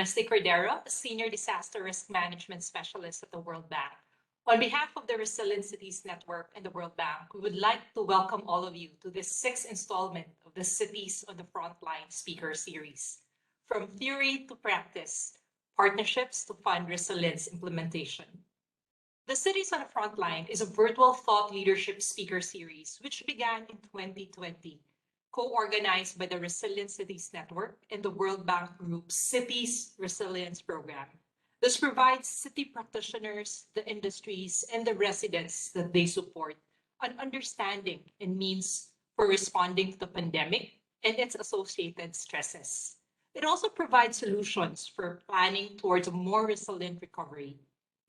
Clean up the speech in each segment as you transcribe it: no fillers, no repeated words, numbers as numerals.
Nestle Cordero, a Senior Disaster Risk Management Specialist at the World Bank. On behalf of the Resilient Cities Network and the World Bank, we would like to welcome all of you to this sixth installment of the Cities on the Frontline Speaker Series. From theory to practice, partnerships to fund resilience implementation. The Cities on the Frontline is a virtual thought leadership speaker series which began in 2020, co-organized by the Resilient Cities Network and the World Bank Group's Cities Resilience Program. This provides city practitioners, the industries, and the residents that they support an understanding and means for responding to the pandemic and its associated stresses. It also provides solutions for planning towards a more resilient recovery.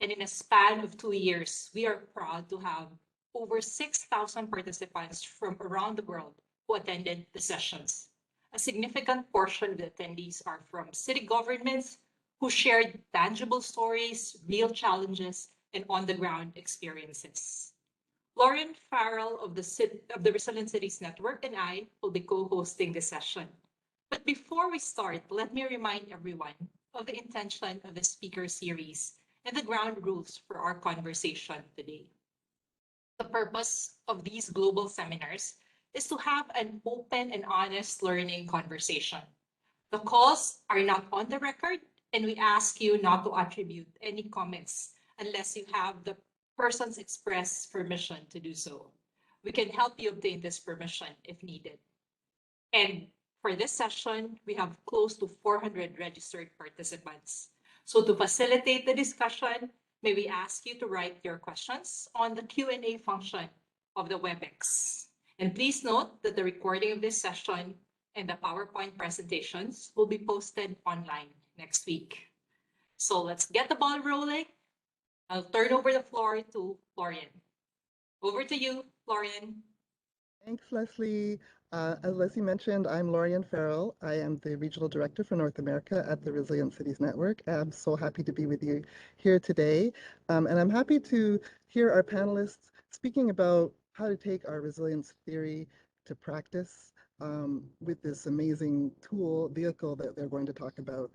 And in a span of 2 years, we are proud to have over 6,000 participants from around the world who attended the sessions. A significant portion of the attendees are from city governments who shared tangible stories, real challenges, and on-the-ground experiences. Lauren Farrell of the Resilient Cities Network and I will be co-hosting this session. But before we start, let me remind everyone of the intention of the speaker series and the ground rules for our conversation today. The purpose of these global seminars is to have an open and honest learning conversation. The calls are not on the record, and we ask you not to attribute any comments unless you have the person's express permission to do so. We can help you obtain this permission if needed. And for this session, we have close to 400 registered participants. So to facilitate the discussion, may we ask you to write your questions on the Q&A function of the WebEx. And please note that the recording of this session and the PowerPoint presentations will be posted online next week. So let's get the ball rolling. I'll turn over the floor to Florian. Over to you, Florian. Thanks, Leslie. As Leslie mentioned, I'm Lorian Farrell. I am the Regional Director for North America at the Resilient Cities Network. I'm so happy to be with you here today. And I'm happy to hear our panelists speaking about how to take our resilience theory to practice with this amazing vehicle that they're going to talk about.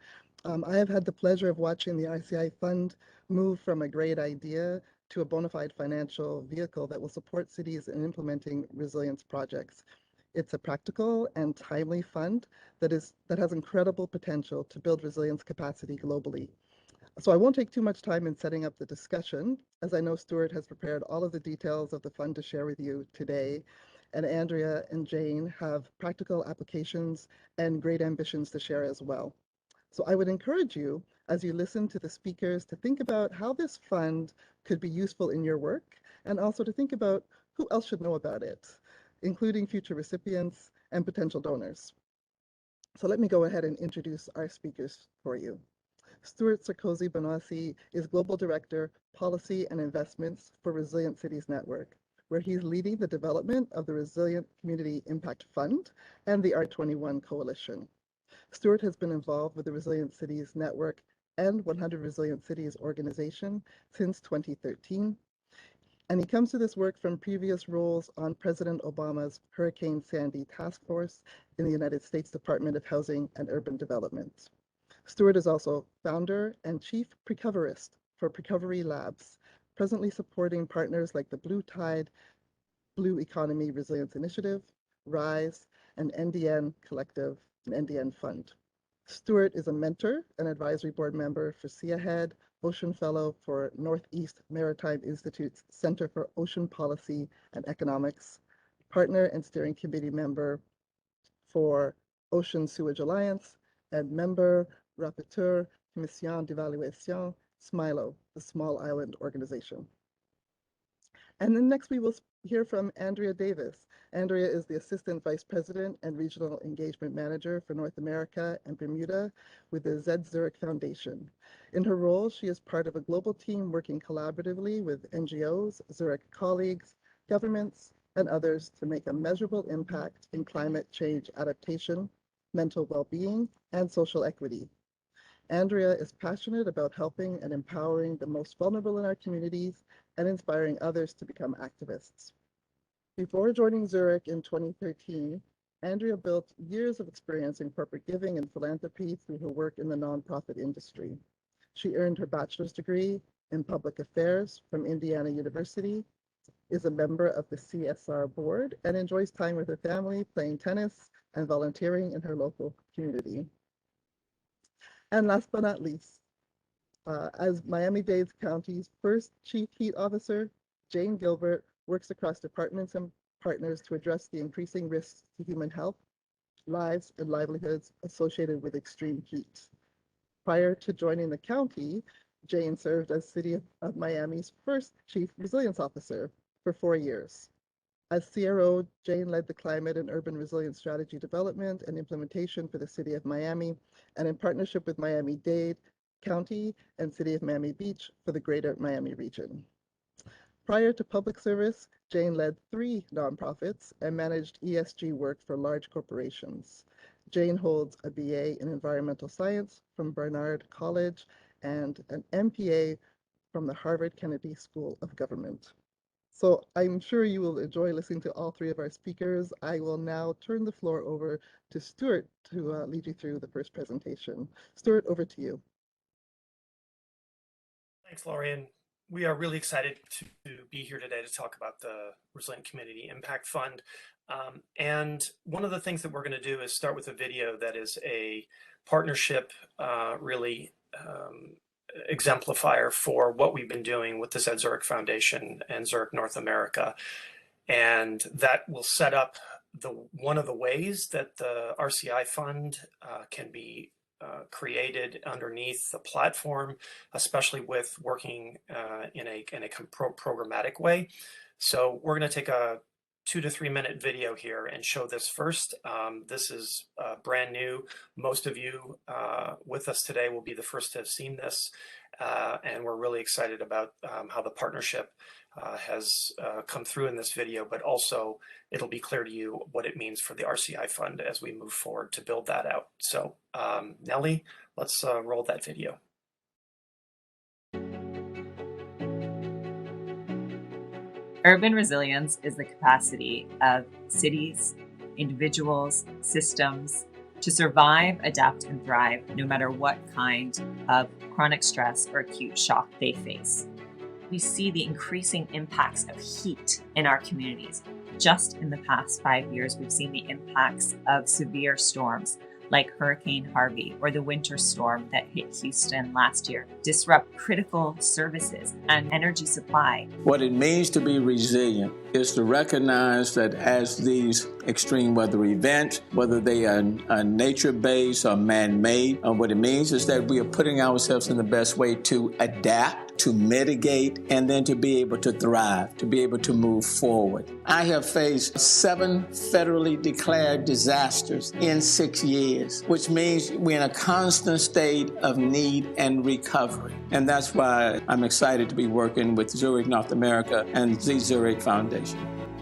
I have had the pleasure of watching the ICI Fund move from a great idea to a bona fide financial vehicle that will support cities in implementing resilience projects. It's a practical and timely fund that has incredible potential to build resilience capacity globally. So I won't take too much time in setting up the discussion, as I know Stuart has prepared all of the details of the fund to share with you today, and Andrea and Jane have practical applications and great ambitions to share as well. So I would encourage you, as you listen to the speakers, to think about how this fund could be useful in your work, and also to think about who else should know about it, including future recipients and potential donors. So let me go ahead and introduce our speakers for you. Stuart Sarkozy Bonassi is Global Director, Policy and Investments for Resilient Cities Network, where he's leading the development of the Resilient Community Impact Fund and the R21 Coalition. Stuart has been involved with the Resilient Cities Network and 100 Resilient Cities organization since 2013. And he comes to this work from previous roles on President Obama's Hurricane Sandy Task Force in the United States Department of Housing and Urban Development. Stuart is also founder and chief precoverist for Precovery Labs, presently supporting partners like the Blue Tide Blue Economy Resilience Initiative, RISE, and NDN Collective, and NDN Fund. Stuart is a mentor and advisory board member for SEAHEAD, Ocean Fellow for Northeast Maritime Institute's Center for Ocean Policy and Economics, partner and steering committee member for Ocean Sewage Alliance, and member rapporteur Commission d'Evaluation, SMILO, the Small Island Organization. And then next we will hear from Andrea Davis. Andrea is the Assistant Vice President and Regional Engagement Manager for North America and Bermuda with the Z Zurich Foundation. In her role, she is part of a global team working collaboratively with NGOs, Zurich colleagues, governments, and others to make a measurable impact in climate change adaptation, mental well-being, and social equity. Andrea is passionate about helping and empowering the most vulnerable in our communities and inspiring others to become activists. Before joining Zurich in 2013, Andrea built years of experience in corporate giving and philanthropy through her work in the nonprofit industry. She earned her bachelor's degree in public affairs from Indiana University, is a member of the CSR board, and enjoys time with her family, playing tennis and volunteering in her local community. And last but not least, as Miami-Dade County's first Chief Heat Officer, Jane Gilbert works across departments and partners to address the increasing risks to human health, lives, and livelihoods associated with extreme heat. Prior to joining the county, Jane served as City of Miami's first Chief Resilience Officer for 4 years. As CRO, Jane led the climate and urban resilience strategy development and implementation for the City of Miami, and in partnership with Miami-Dade County and City of Miami Beach for the Greater Miami region. Prior to public service, Jane led 3 nonprofits and managed ESG work for large corporations. Jane holds a BA in environmental science from Barnard College and an MPA from the Harvard Kennedy School of Government. So I'm sure you will enjoy listening to all 3 of our speakers. I will now turn the floor over to Stuart to lead you through the first presentation. Stuart, over to you. Thanks, Lorian. We are really excited to be here today to talk about the Resilient Community Impact Fund. And one of the things that we're going to do is start with a video that is a partnership exemplifier for what we've been doing with the Zed Zurich Foundation and Zurich North America. And that will set up one of the ways that the RCI fund can be created underneath the platform, especially with working in a programmatic way. So we're going to take a 2 to 3 minute video here and show this first. This is brand new. Most of you with us today will be the first to have seen this. And we're really excited about how the partnership has come through in this video, but also it'll be clear to you what it means for the RCI fund as we move forward to build that out. So Nellie, let's roll that video. Urban resilience is the capacity of cities, individuals, systems to survive, adapt, and thrive no matter what kind of chronic stress or acute shock they face. We see the increasing impacts of heat in our communities. Just in the past 5 years, we've seen the impacts of severe storms like Hurricane Harvey or the winter storm that hit Houston last year, disrupt critical services and energy supply. What it means to be resilient is to recognize that as these extreme weather events, whether they are nature-based or man-made, what it means is that we are putting ourselves in the best way to adapt, to mitigate, and then to be able to thrive, to be able to move forward. I have faced 7 federally declared disasters in 6 years, which means we're in a constant state of need and recovery. And that's why I'm excited to be working with Zurich North America and the Zurich Foundation.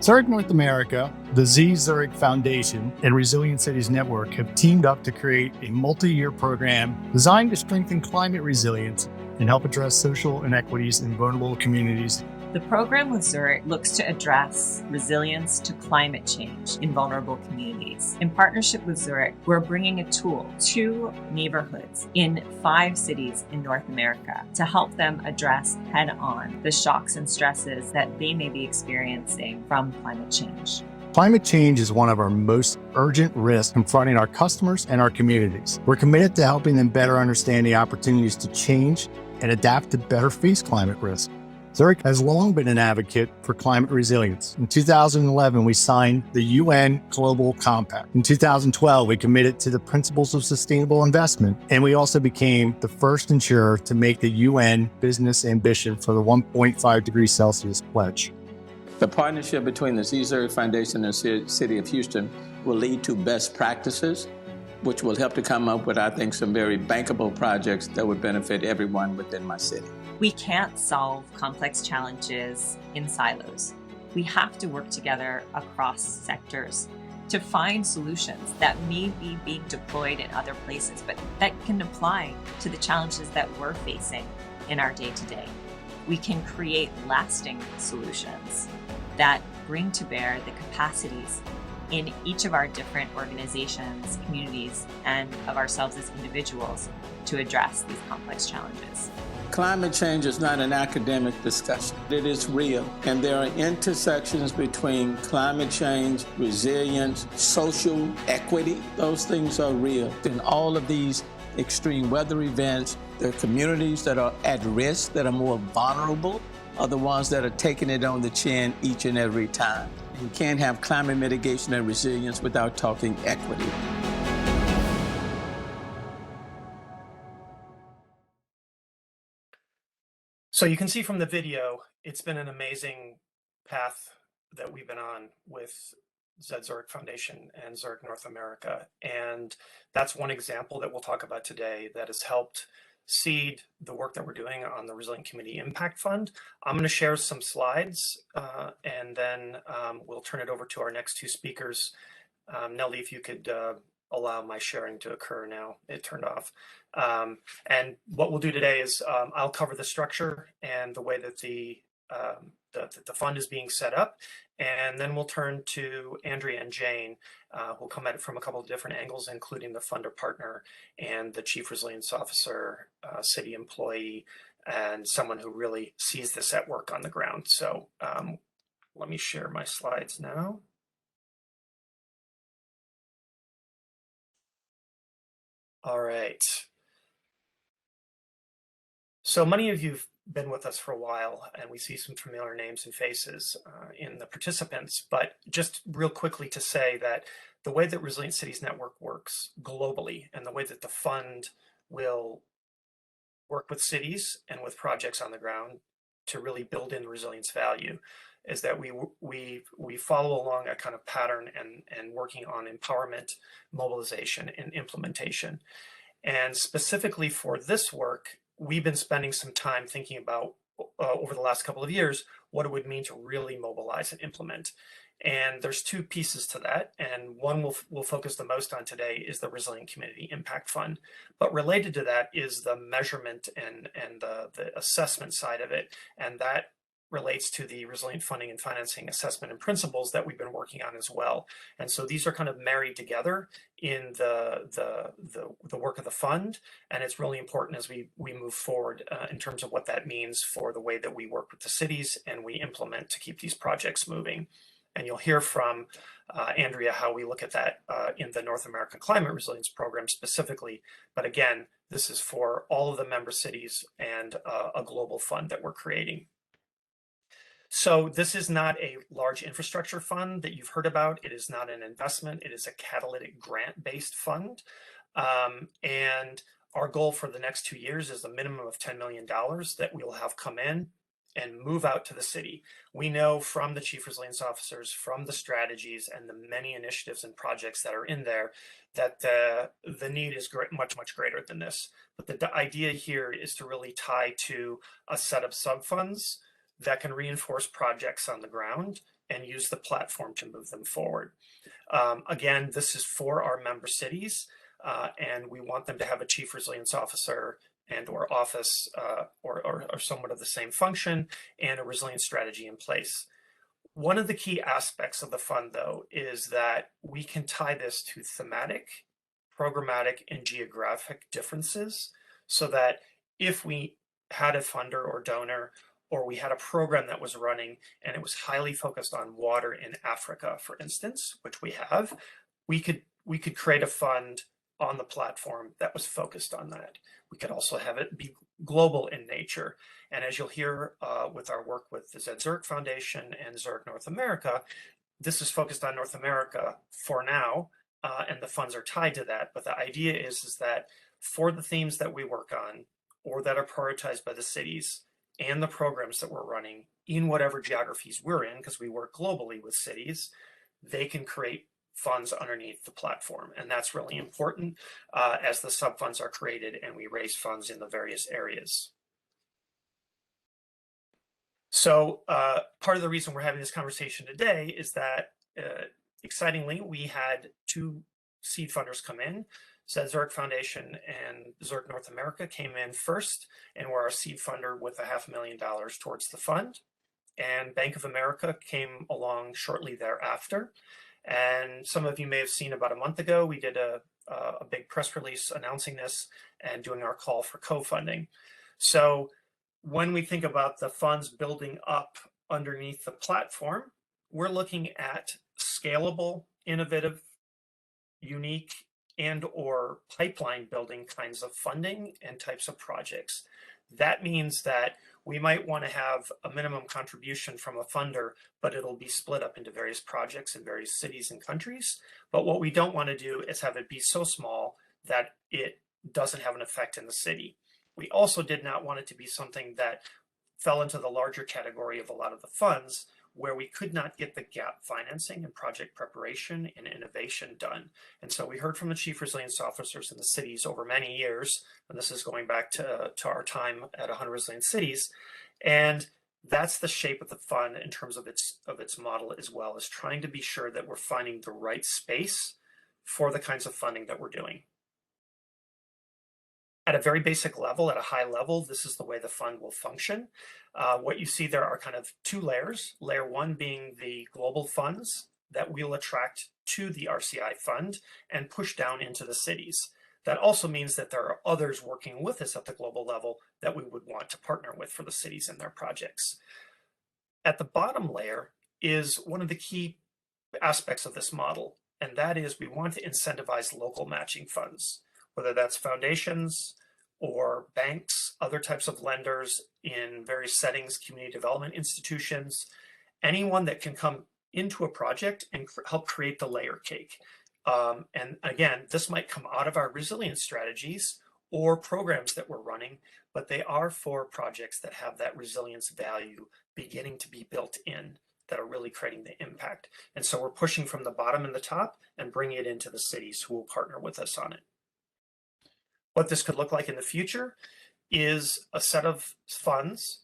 Zurich North America, the Z Zurich Foundation, and Resilient Cities Network have teamed up to create a multi-year program designed to strengthen climate resilience and help address social inequities in vulnerable communities. The program with Zurich looks to address resilience to climate change in vulnerable communities. In partnership with Zurich, we're bringing a tool to neighborhoods in 5 cities in North America to help them address head-on the shocks and stresses that they may be experiencing from climate change. Climate change is one of our most urgent risks confronting our customers and our communities. We're committed to helping them better understand the opportunities to change and adapt to better face climate risk. Zurich has long been an advocate for climate resilience. In 2011, we signed the UN Global Compact. In 2012, we committed to the principles of sustainable investment, and we also became the first insurer to make the UN business ambition for the 1.5 degrees Celsius pledge. The partnership between the Z Zurich Foundation and the City of Houston will lead to best practices, which will help to come up with, I think, some very bankable projects that would benefit everyone within my city. We can't solve complex challenges in silos. We have to work together across sectors to find solutions that may be being deployed in other places, but that can apply to the challenges that we're facing in our day-to-day. We can create lasting solutions that bring to bear the capacities in each of our different organizations, communities, and of ourselves as individuals to address these complex challenges. Climate change is not an academic discussion. It is real. And there are intersections between climate change, resilience, social equity. Those things are real. In all of these extreme weather events, there are communities that are at risk, that are more vulnerable, are the ones that are taking it on the chin each and every time. You can't have climate mitigation and resilience without talking equity. So you can see from the video, it's been an amazing path that we've been on with Zed Zurich Foundation and Zurich North America. And that's one example that we'll talk about today that has helped seed the work that we're doing on the Resilient Community Impact Fund. I'm going to share some slides and then we'll turn it over to our next two speakers. Nellie, if you could allow my sharing to occur now. It turned off. And what we'll do today is I'll cover the structure and the way that the fund is being set up. And then we'll turn to Andrea and Jane, who'll come at it from a couple of different angles, including the funder partner and the chief resilience officer, city employee, and someone who really sees this at work on the ground. So let me share my slides now. All right. So many of you've been with us for a while, and we see some familiar names and faces in the participants, but just real quickly to say that the way that Resilient Cities Network works globally and the way that the fund will work with cities and with projects on the ground to really build in resilience value is that we follow along a kind of pattern and working on empowerment, mobilization, and implementation. And specifically for this work, we've been spending some time thinking about over the last couple of years what it would mean to really mobilize and implement. And there's two pieces to that, and one we'll focus the most on today is the Resilient Community Impact Fund. But related to that is the measurement and the assessment side of it, and that relates to the resilient funding and financing assessment and principles that we've been working on as well. And so these are kind of married together in the work of the fund, and it's really important as we move forward in terms of what that means for the way that we work with the cities and we implement to keep these projects moving. And you'll hear from Andrea how we look at that in the North American Climate Resilience Program specifically. But again, this is for all of the member cities and a global fund that we're creating. So this is not a large infrastructure fund that you've heard about. It is not an investment. It is a catalytic grant-based fund. And our goal for the next 2 years is a minimum of $10 million that we'll have come in and move out to the city. We know from the chief resilience officers, from the strategies and the many initiatives and projects that are in there, that the need is much, much greater than this. But the idea here is to really tie to a set of sub-funds that can reinforce projects on the ground and use the platform to move them forward. Again, this is for our member cities, and we want them to have a chief resilience officer and or office or somewhat of the same function and a resilience strategy in place. One of the key aspects of the fund, though, is that we can tie this to thematic, programmatic, and geographic differences so that if we had a funder or donor or we had a program that was running and it was highly focused on water in Africa, for instance, which we have, we could create a fund on the platform that was focused on that. We could also have it be global in nature. And as you'll hear with our work with the Zed Zurich Foundation and Zurich North America, this is focused on North America for now, and the funds are tied to that. But the idea is that for the themes that we work on or that are prioritized by the cities and the programs that we're running in whatever geographies we're in, because we work globally with cities, they can create funds underneath the platform. And that's really important as the sub-funds are created and we raise funds in the various areas. So part of the reason we're having this conversation today is that, excitingly, we had two seed funders come in. Zed Zurich Foundation and Zurich North America came in first and were our seed funder with $500,000 towards the fund. And Bank of America came along shortly thereafter. And some of you may have seen about a month ago, we did a big press release announcing this and doing our call for co-funding. So when we think about the funds building up underneath the platform, we're looking at scalable, innovative, unique, and or pipeline building kinds of funding and types of projects. That means that we might want to have a minimum contribution from a funder, but it'll be split up into various projects in various cities and countries. But what we don't want to do is have it be so small that it doesn't have an effect in the city. We also did not want it to be something that fell into the larger category of a lot of the funds where we could not get the gap financing and project preparation and innovation done. And so we heard from the chief resilience officers in the cities over many years, and this is going back to our time at 100 Resilient Cities. And that's the shape of the fund in terms of its model, as well as trying to be sure that we're finding the right space for the kinds of funding that we're doing. At a very basic level, at a high level, this is the way the fund will function. What you see there are kind of two layers. Layer one being the global funds that we'll attract to the RCI fund and push down into the cities. That also means that there are others working with us at the global level that we would want to partner with for the cities and their projects. At the bottom layer is one of the key aspects of this model, and that is we want to incentivize local matching funds, whether that's foundations or banks, other types of lenders in various settings, community development institutions, anyone that can come into a project and help create the layer cake. And again, this might come out of our resilience strategies or programs that we're running, but they are for projects that have that resilience value beginning to be built in, that are really creating the impact. And so we're pushing from the bottom and the top and bringing it into the cities who will partner with us on it. What this could look like in the future is a set of funds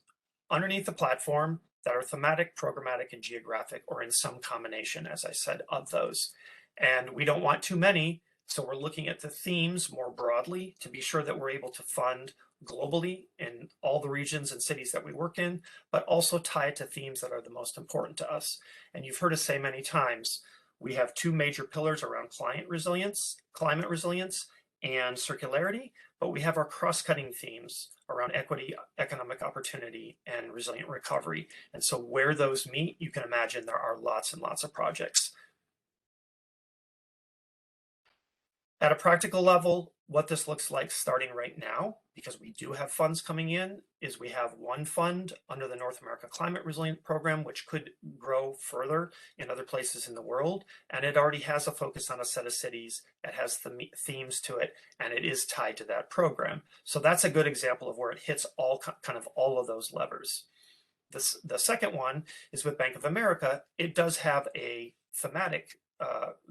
underneath the platform that are thematic, programmatic, and geographic, or in some combination, as I said, of those. And we don't want too many, so we're looking at the themes more broadly to be sure that we're able to fund globally in all the regions and cities that we work in, but also tie it to themes that are the most important to us. And you've heard us say many times, we have two major pillars around climate resilience, and circularity, but we have our cross-cutting themes around equity, economic opportunity, and resilient recovery. And so where those meet, you can imagine there are lots and lots of projects. At a practical level, what this looks like starting right now, because we do have funds coming in, is we have one fund under the North America Climate Resilient Program, which could grow further in other places in the world. And it already has a focus on a set of cities. It has the themes to it, and it is tied to that program. So that's a good example of where it hits all of those levers. The second one is with Bank of America. It does have a thematic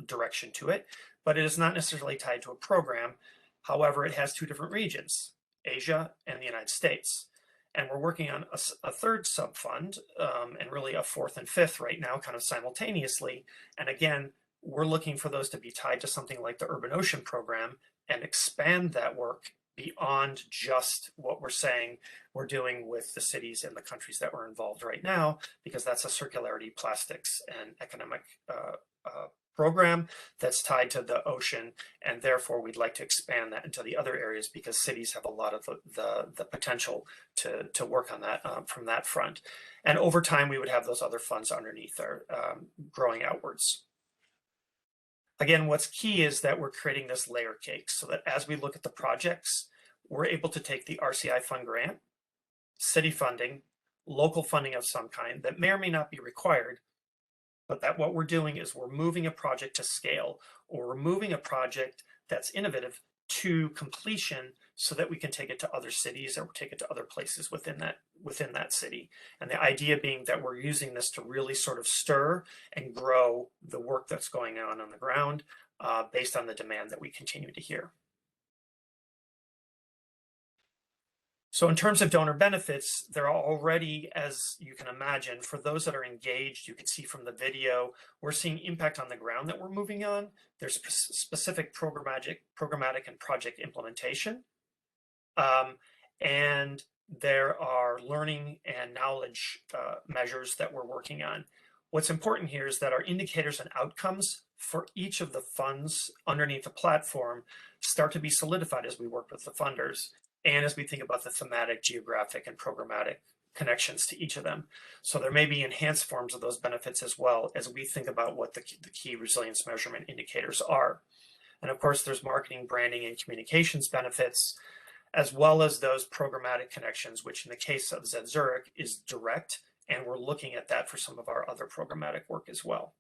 direction to it, but it is not necessarily tied to a program. However, it has two different regions, Asia and the United States. And we're working on a third sub-fund and really a fourth and fifth right now, kind of simultaneously. And again, we're looking for those to be tied to something like the Urban Ocean Program and expand that work beyond just what we're saying we're doing with the cities and the countries that we're involved right now, because that's a circularity, plastics, and economic program that's tied to the ocean, and therefore we'd like to expand that into the other areas because cities have a lot of the potential to work on that from that front. And over time, we would have those other funds underneath there growing outwards. Again, what's key is that we're creating this layer cake so that as we look at the projects, we're able to take the RCI fund grant, city funding, local funding of some kind that may or may not be required, but that what we're doing is we're moving a project to scale, or we're moving a project that's innovative to completion so that we can take it to other cities or take it to other places within that city. And the idea being that we're using this to really sort of stir and grow the work that's going on the ground based on the demand that we continue to hear. So in terms of donor benefits, there are already, as you can imagine, for those that are engaged, you can see from the video, we're seeing impact on the ground that we're moving on. There's specific programmatic and project implementation. And there are learning and knowledge measures that we're working on. What's important here is that our indicators and outcomes for each of the funds underneath the platform start to be solidified as we work with the funders and as we think about the thematic, geographic, and programmatic connections to each of them. So there may be enhanced forms of those benefits as well as we think about what the key resilience measurement indicators are. And of course, there's marketing, branding, and communications benefits, as well as those programmatic connections, which in the case of Zed Zurich is direct, and we're looking at that for some of our other programmatic work as well.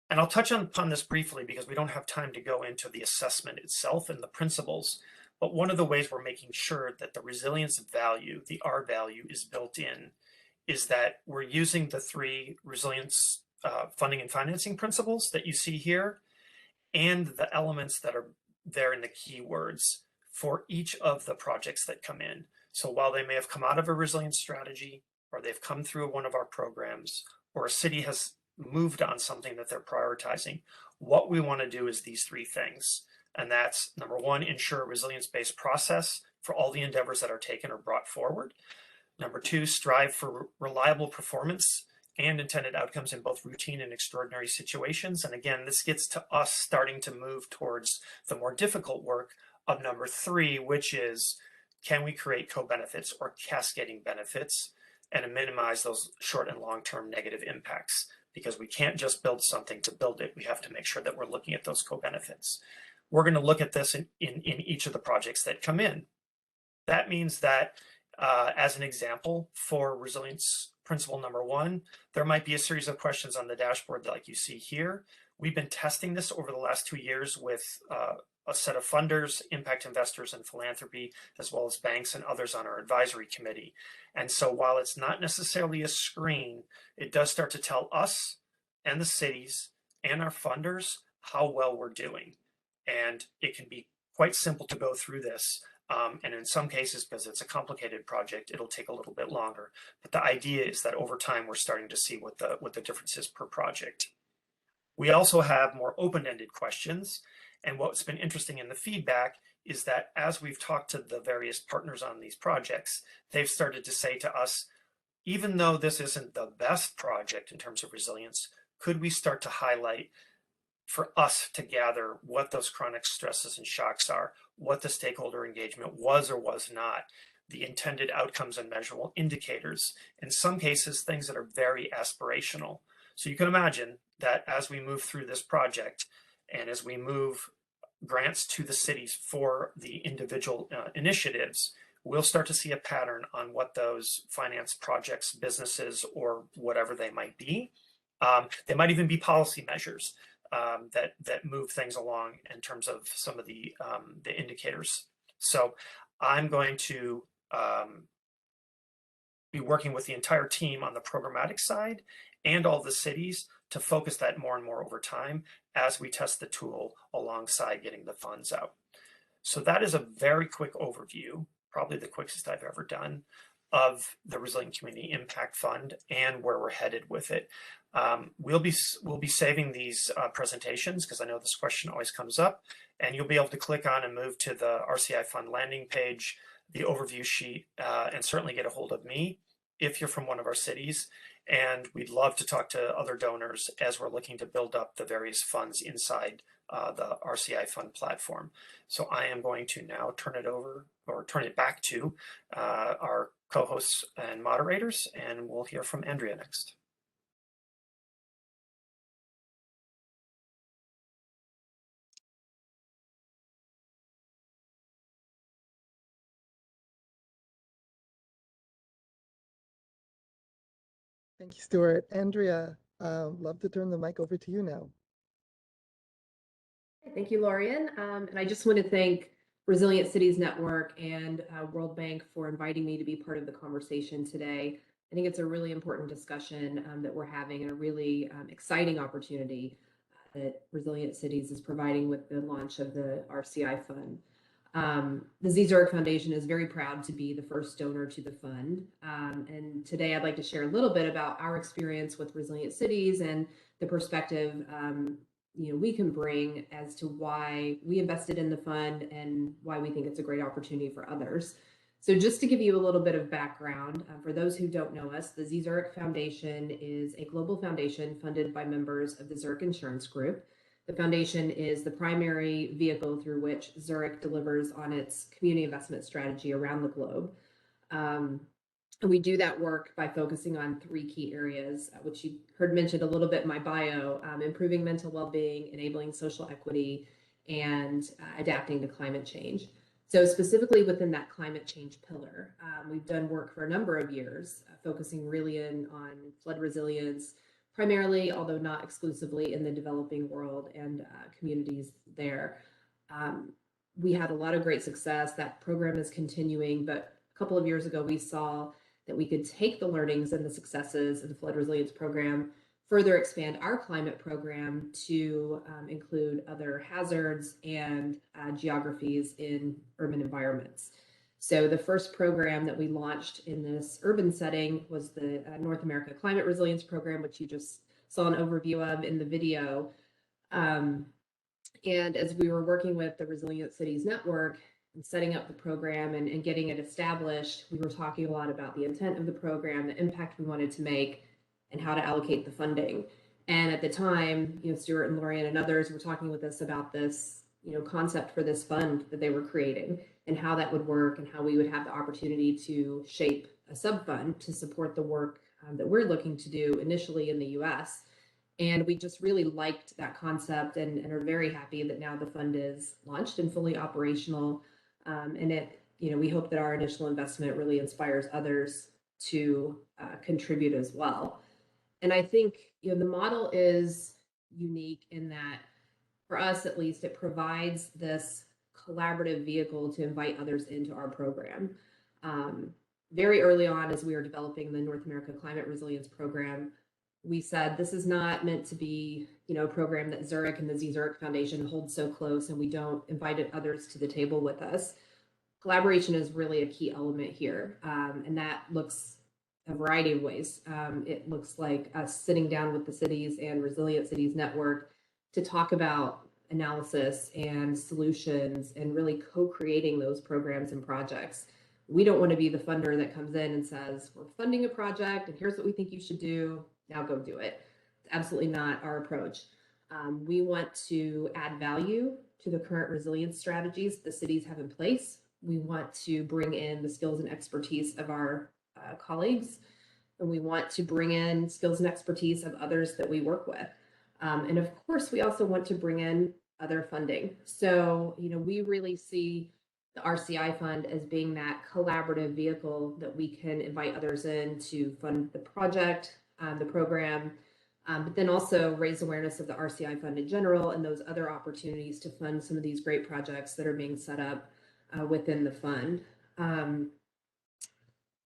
And I'll touch upon this briefly because we don't have time to go into the assessment itself and the principles, but one of the ways we're making sure that the resilience value, the R value, is built in is that we're using the 3 resilience funding and financing principles that you see here and the elements that are there in the keywords for each of the projects that come in. So while they may have come out of a resilience strategy, or they've come through one of our programs, or a city has moved on something that they're prioritizing, what we want to do is these 3 things. And that's number 1, ensure a resilience-based process for all the endeavors that are taken or brought forward. Number 2, strive for reliable performance and intended outcomes in both routine and extraordinary situations. And again, this gets to us starting to move towards the more difficult work of number 3, which is, can we create co-benefits or cascading benefits and minimize those short and long-term negative impacts? Because we can't just build something to build it. We have to make sure that we're looking at those co-benefits. We're going to look at this in each of the projects that come in. That means that as an example for resilience principle number 1, there might be a series of questions on the dashboard like you see here. We've been testing this over the last 2 years with a set of funders, impact investors, and philanthropy, as well as banks and others on our advisory committee. And so while it's not necessarily a screen, it does start to tell us and the cities and our funders how well we're doing. And it can be quite simple to go through this. And in some cases, because it's a complicated project, it'll take a little bit longer. But the idea is that over time, we're starting to see what the difference is per project. We also have more open-ended questions. And what's been interesting in the feedback is that as we've talked to the various partners on these projects, they've started to say to us, even though this isn't the best project in terms of resilience, could we start to highlight for us to gather what those chronic stresses and shocks are, what the stakeholder engagement was or was not, the intended outcomes and measurable indicators, in some cases, things that are very aspirational. So you can imagine that as we move through this project and as we move grants to the cities for the individual initiatives, we'll start to see a pattern on what those finance projects, businesses, or whatever they might be. They might even be policy measures that move things along in terms of some of the indicators. So I'm going to be working with the entire team on the programmatic side and all the cities to focus that more and more over time as we test the tool alongside getting the funds out. So that is a very quick overview, probably the quickest I've ever done, of the Resilient Community Impact Fund and where we're headed with it. We'll be saving these presentations because I know this question always comes up, and you'll be able to click on and move to the RCI Fund landing page, the overview sheet, and certainly get a hold of me if you're from one of our cities. And we'd love to talk to other donors as we're looking to build up the various funds inside the RCI Fund platform. So I am going to now turn it back to our co-hosts and moderators, and we'll hear from Andrea next. Thank you, Stuart. Andrea, love to turn the mic over to you now. Thank you, Lorian. And I just want to thank Resilient Cities Network and World Bank for inviting me to be part of the conversation today. I think it's a really important discussion that we're having and a really exciting opportunity that Resilient Cities is providing with the launch of the RCI Fund. The Zed Zurich Foundation is very proud to be the first donor to the fund. And today I'd like to share a little bit about our experience with Resilient Cities and the perspective we can bring as to why we invested in the fund and why we think it's a great opportunity for others. So just to give you a little bit of background, for those who don't know us, the Z Zurich Foundation is a global foundation funded by members of the Zurich Insurance Group. The foundation is the primary vehicle through which Zurich delivers on its community investment strategy around the globe. And we do that work by focusing on 3 key areas, which you heard mentioned a little bit in my bio: improving mental well-being, enabling social equity, and adapting to climate change. So specifically within that climate change pillar, we've done work for a number of years, focusing really on flood resilience, primarily, although not exclusively, in the developing world and communities there. We had a lot of great success. That program is continuing, but a couple of years ago, we saw that we could take the learnings and the successes of the flood resilience program, further expand our climate program to include other hazards and geographies in urban environments. So the first program that we launched in this urban setting was the North America Climate Resilience Program, which you just saw an overview of in the video. And as we were working with the Resilient Cities Network and setting up the program and getting it established, we were talking a lot about the intent of the program, the impact we wanted to make, and how to allocate the funding. And at the time, Stuart and Lorian and others were talking with us about this, concept for this fund that they were creating and how that would work and how we would have the opportunity to shape a sub-fund to support the work that we're looking to do initially in the US. And we just really liked that concept and are very happy that now the fund is launched and fully operational. And we hope that our initial investment really inspires others to contribute as well. And I think, the model is unique in that, for us at least, it provides this collaborative vehicle to invite others into our program. Very early on, as we were developing the North America Climate Resilience Program, we said this is not meant to be, a program that Zurich and the Z Zurich Foundation hold so close and we don't invite others to the table with us. Collaboration is really a key element here, and that looks a variety of ways. It looks like us sitting down with the cities and Resilient Cities Network to talk about analysis and solutions and really co-creating those programs and projects. We don't want to be the funder that comes in and says, we're funding a project and here's what we think you should do, now go do it. It's absolutely not our approach. We want to add value to the current resilience strategies the cities have in place. We want to bring in the skills and expertise of our colleagues, and we want to bring in skills and expertise of others that we work with. And of course, we also want to bring in other funding. So, we really see the RCI fund as being that collaborative vehicle that we can invite others in to fund the project, the program, but then also raise awareness of the RCI fund in general and those other opportunities to fund some of these great projects that are being set up within the fund.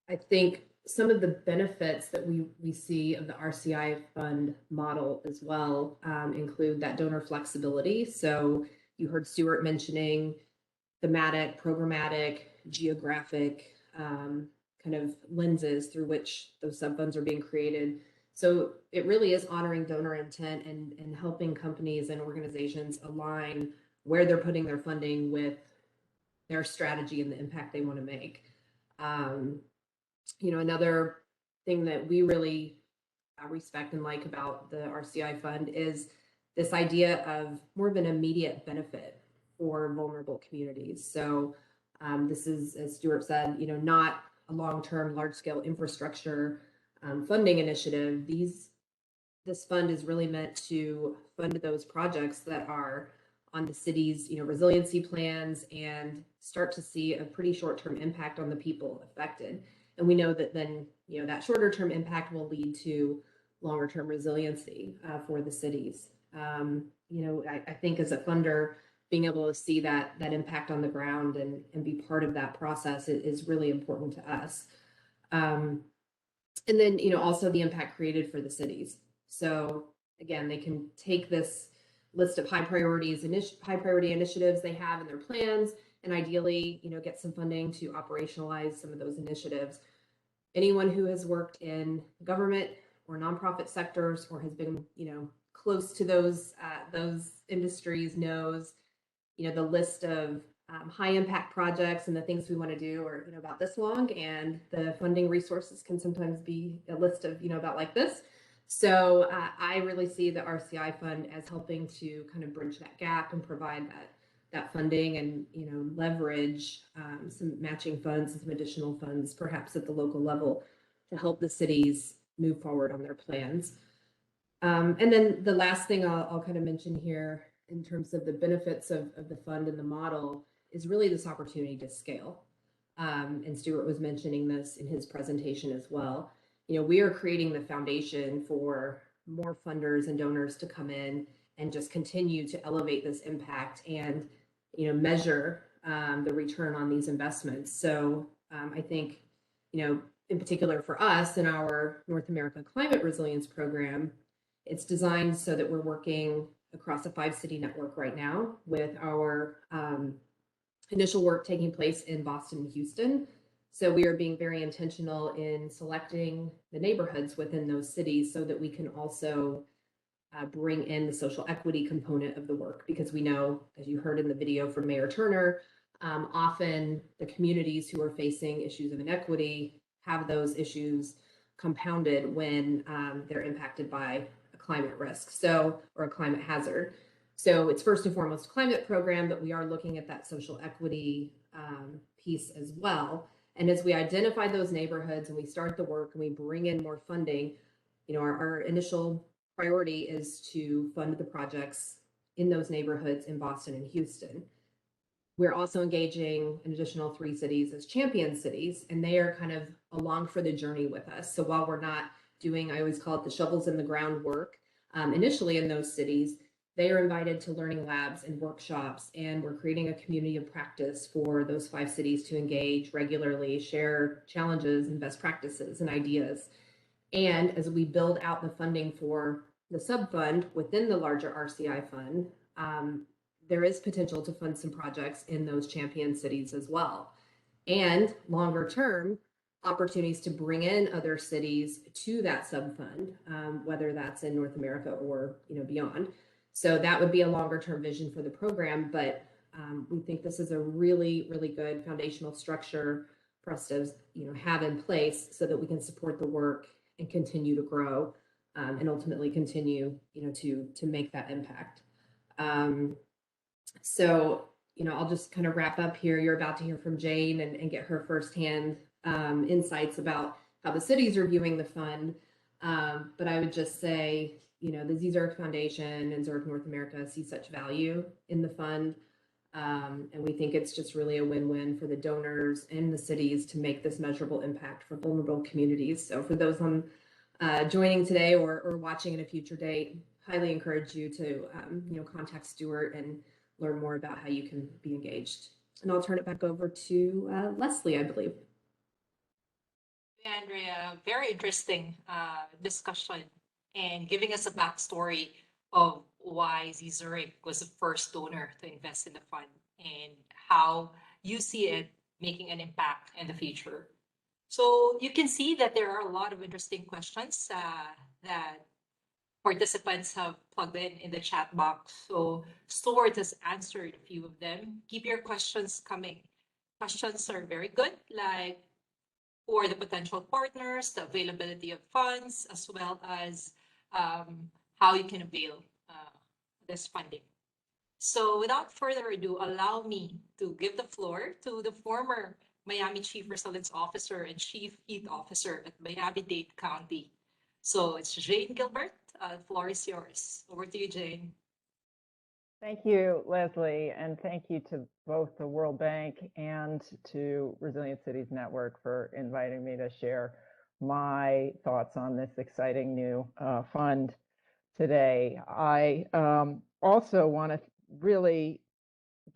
I think some of the benefits that we see of the RCI fund model as well include that donor flexibility. So you heard Stuart mentioning thematic, programmatic, geographic kind of lenses through which those sub-funds are being created. So it really is honoring donor intent and helping companies and organizations align where they're putting their funding with their strategy and the impact they want to make. Another thing that we really respect and like about the RCI fund is this idea of more of an immediate benefit for vulnerable communities. So this is, as Stuart said, not a long-term, large-scale infrastructure funding initiative. This fund is really meant to fund those projects that are on the city's, resiliency plans and start to see a pretty short-term impact on the people affected. And we know that then, that shorter term impact will lead to longer term resiliency for the cities. I think as a funder, being able to see that impact on the ground and be part of that process is really important to us. And then, also the impact created for the cities. So again, they can take this list of high priority initiatives they have in their plans, and ideally, get some funding to operationalize some of those initiatives. Anyone who has worked in government or nonprofit sectors or has been, close to those industries knows, the list of high impact projects and the things we want to do are, about this long, and the funding resources can sometimes be a list of, about like this. So I really see the RCI fund as helping to kind of bridge that gap and provide that funding and, leverage some matching funds and some additional funds, perhaps at the local level, to help the cities move forward on their plans. And then the last thing I'll kind of mention here in terms of the benefits of the fund and the model is really this opportunity to scale. And Stuart was mentioning this in his presentation as well. We are creating the foundation for more funders and donors to come in and just continue to elevate this impact and, measure the return on these investments. So I think, in particular for us in our North America Climate Resilience Program, it's designed so that we're working across a 5-city network right now, with our initial work taking place in Boston and Houston. So we are being very intentional in selecting the neighborhoods within those cities so that we can also bring in the social equity component of the work, because we know, as you heard in the video from Mayor Turner, often the communities who are facing issues of inequity have those issues compounded when they're impacted by a climate risk, or a climate hazard. So it's first and foremost a climate program, but we are looking at that social equity piece as well. And as we identify those neighborhoods and we start the work and we bring in more funding, our initial priority is to fund the projects in those neighborhoods in Boston and Houston. We're also engaging an additional 3 cities as champion cities, and they are kind of along for the journey with us. So while we're not doing, I always call it the shovels in the ground work, initially in those cities, they are invited to learning labs and workshops, and we're creating a community of practice for those 5 cities to engage regularly, share challenges and best practices and ideas. And as we build out the funding for the sub-fund within the larger RCI fund, there is potential to fund some projects in those champion cities as well. And longer term, opportunities to bring in other cities to that sub-fund, whether that's in North America or beyond. So that would be a longer term vision for the program, but we think this is a really, really good foundational structure for us to have in place so that we can support the work and continue to grow and ultimately continue to make that impact. So I'll just kind of wrap up here. You're about to hear from Jane and get her firsthand insights about how the cities are viewing the fund. But I would just say, the ZZurich Foundation and Zurich North America see such value in the fund. And we think it's just really a win-win for the donors and the cities to make this measurable impact for vulnerable communities. So for those on joining today or watching at a future date, highly encourage you to contact Stuart and learn more about how you can be engaged. And I'll turn it back over to Leslie, I believe. Andrea, very interesting discussion and giving us a backstory of why ZZurich was the first donor to invest in the fund and how you see it making an impact in the future. So you can see that there are a lot of interesting questions that participants have plugged in the chat box. So Stuart has answered a few of them. Keep your questions coming. Questions are very good, like who are the potential partners, the availability of funds, as well as how you can avail this funding. So without further ado, allow me to give the floor to the former Miami Chief Resilience Officer and Chief Heat Officer at Miami-Dade County. So it's Jane Gilbert. The floor is yours. Over to you, Jane. Thank you, Leslie, and thank you to both the World Bank and to Resilient Cities Network for inviting me to share my thoughts on this exciting new fund today. I also want to really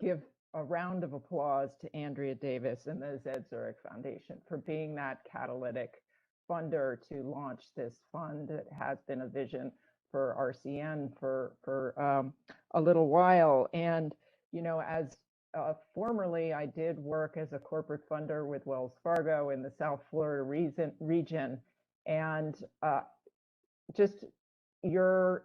give a round of applause to Andrea Davis and the ZZurich Foundation for being that catalytic funder to launch this fund. It has been a vision for RCN for a little while. And, as formerly I did work as a corporate funder with Wells Fargo in the South Florida region. And just your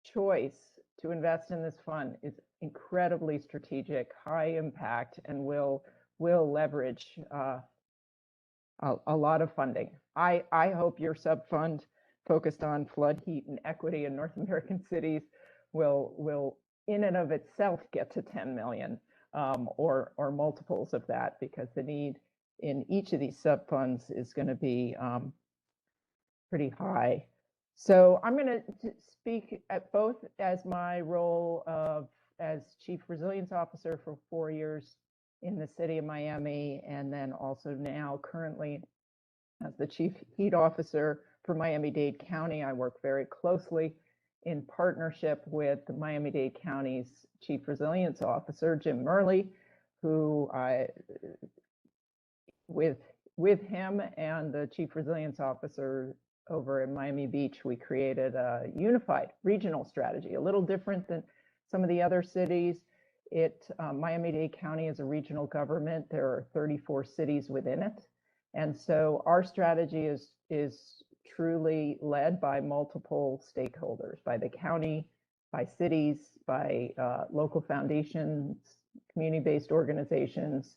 choice to invest in this fund is incredibly strategic, high impact, and will leverage a lot of funding. I hope your sub-fund focused on flood, heat, and equity in North American cities will in and of itself get to 10 million or multiples of that, because the need in each of these sub-funds is going to be pretty high. So I'm going to speak at both as my role as Chief Resilience Officer for 4 years in the city of Miami, and then also now currently as the Chief Heat Officer for Miami-Dade County. I work very closely in partnership with the Miami-Dade County's Chief Resilience Officer, Jim Murley, who with him and the Chief Resilience Officer over in Miami Beach, we created a unified regional strategy, a little different than some of the other cities. Miami-Dade County is a regional government. There are 34 cities within it. And so our strategy is truly led by multiple stakeholders, by the county, by cities, by local foundations, community-based organizations.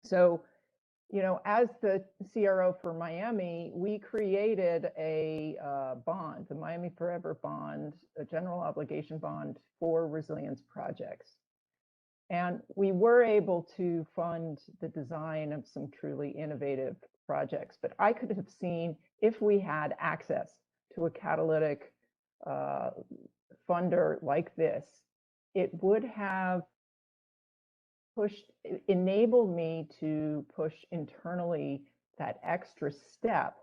So, you know, as the CRO for Miami, we created a bond, the Miami Forever Bond, a general obligation bond for resilience projects. And we were able to fund the design of some truly innovative projects. But I could have seen, if we had access to a catalytic funder like this, it would have enabled me to push internally that extra step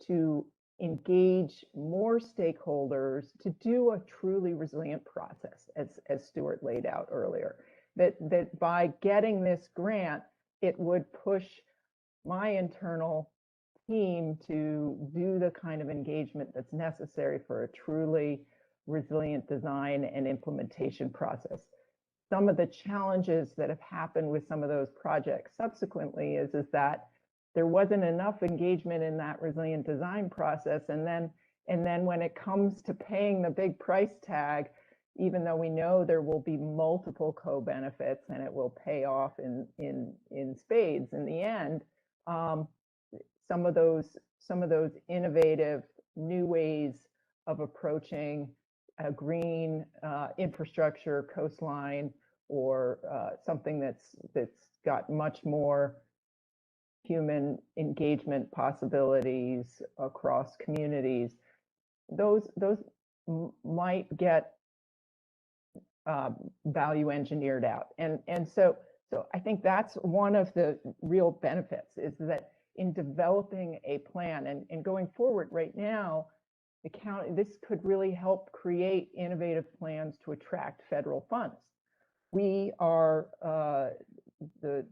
to engage more stakeholders to do a truly resilient process, as Stuart laid out earlier. That by getting this grant, it would push my internal team to do the kind of engagement that's necessary for a truly resilient design and implementation process. Some of the challenges that have happened with some of those projects subsequently is that there wasn't enough engagement in that resilient design process, and then when it comes to paying the big price tag, even though we know there will be multiple co-benefits and it will pay off in spades in the end, some of those innovative new ways of approaching a green infrastructure coastline, or something that's got much more human engagement possibilities across communities, those might get value engineered out. And so I think that's one of the real benefits, is that in developing a plan and going forward right now, the county, this could really help create innovative plans to attract federal funds. We are the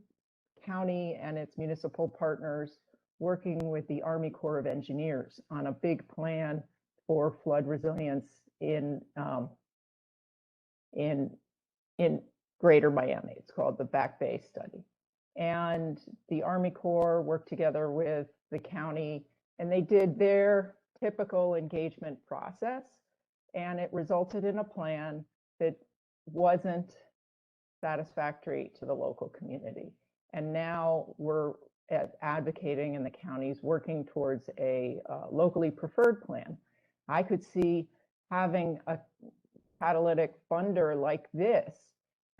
county and its municipal partners working with the Army Corps of Engineers on a big plan for flood resilience in Greater Miami. It's called the Back Bay Study. And the Army Corps worked together with the county, and they did their typical engagement process, and it resulted in a plan that wasn't satisfactory to the local community. And now we're advocating, and the county's working towards a locally preferred plan. I could see having a catalytic funder like this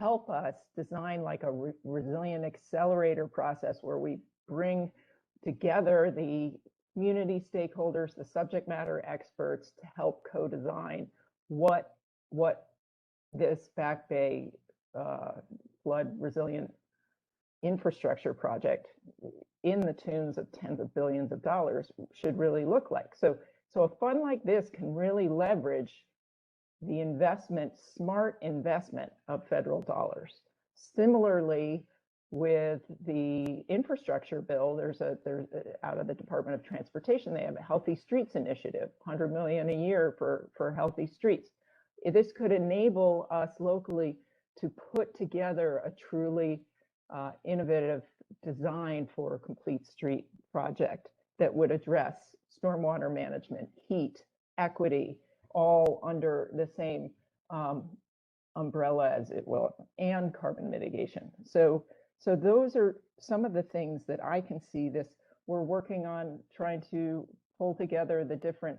help us design like a resilient accelerator process, where we bring together the community stakeholders, the subject matter experts, to help co-design what this Back Bay flood resilient infrastructure project in the tunes of tens of billions of dollars should really look like. So a fund like this can really leverage the smart investment of federal dollars. Similarly, with the infrastructure bill, there's out of the Department of Transportation, they have a Healthy Streets Initiative, $100 million a year for healthy streets. This could enable us locally to put together a truly innovative design for a complete street project that would address stormwater management, heat, equity, all under the same umbrella, as it will, and carbon mitigation. So those are some of the things that I can see this. We're working on trying to pull together the different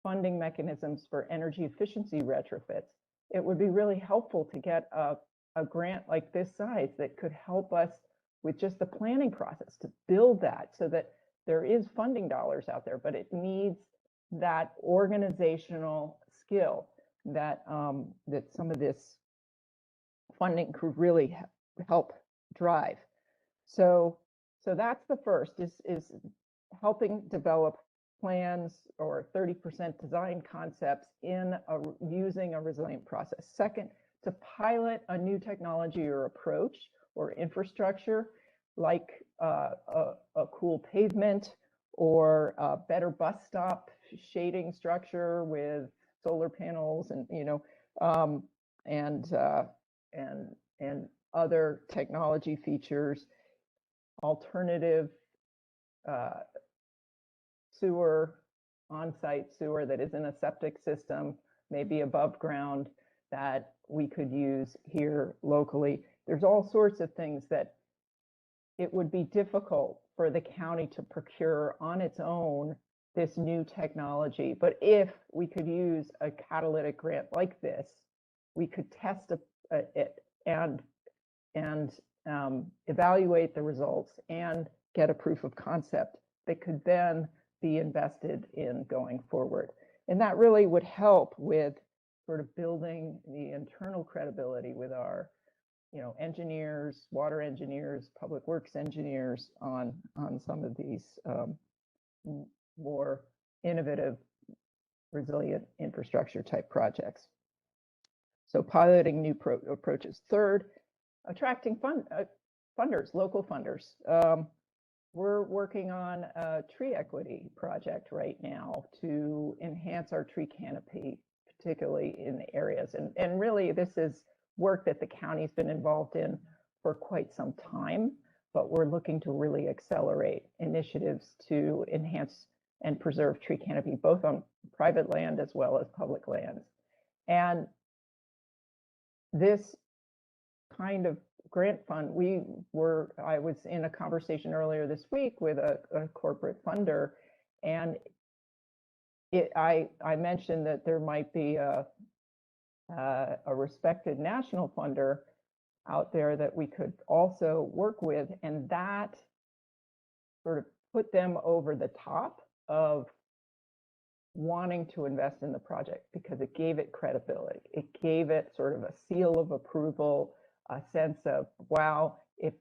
funding mechanisms for energy efficiency retrofits. It would be really helpful to get a grant like this size that could help us with just the planning process to build that, so that there is funding dollars out there, but it needs that organizational skill that that some of this funding could really help drive. So that's the first, is helping develop plans or 30% design concepts using a resilient process. Second, to pilot a new technology or approach or infrastructure, like a cool pavement or a better bus stop shading structure with solar panels, and and other technology features, alternative sewer, on-site sewer that isn't a septic system, maybe above ground, that we could use here locally. There's all sorts of things that it would be difficult for the county to procure on its own, this new technology. But if we could use a catalytic grant like this, we could test it and evaluate the results and get a proof of concept that could then be invested in going forward. And that really would help with sort of building the internal credibility with our engineers, water engineers, public works engineers on some of these more innovative, resilient infrastructure type projects. So piloting new approaches. Third, attracting funders, local funders. We're working on a tree equity project right now to enhance our tree canopy, particularly in the areas. And really, this is work that the county's been involved in for quite some time, but we're looking to really accelerate initiatives to enhance and preserve tree canopy, both on private land as well as public lands. And this kind of grant fund, I was in a conversation earlier this week with a corporate funder, and I mentioned that there might be a respected national funder out there that we could also work with, and that sort of put them over the top of wanting to invest in the project, because it gave it credibility. It gave it sort of a seal of approval, a sense of, wow, if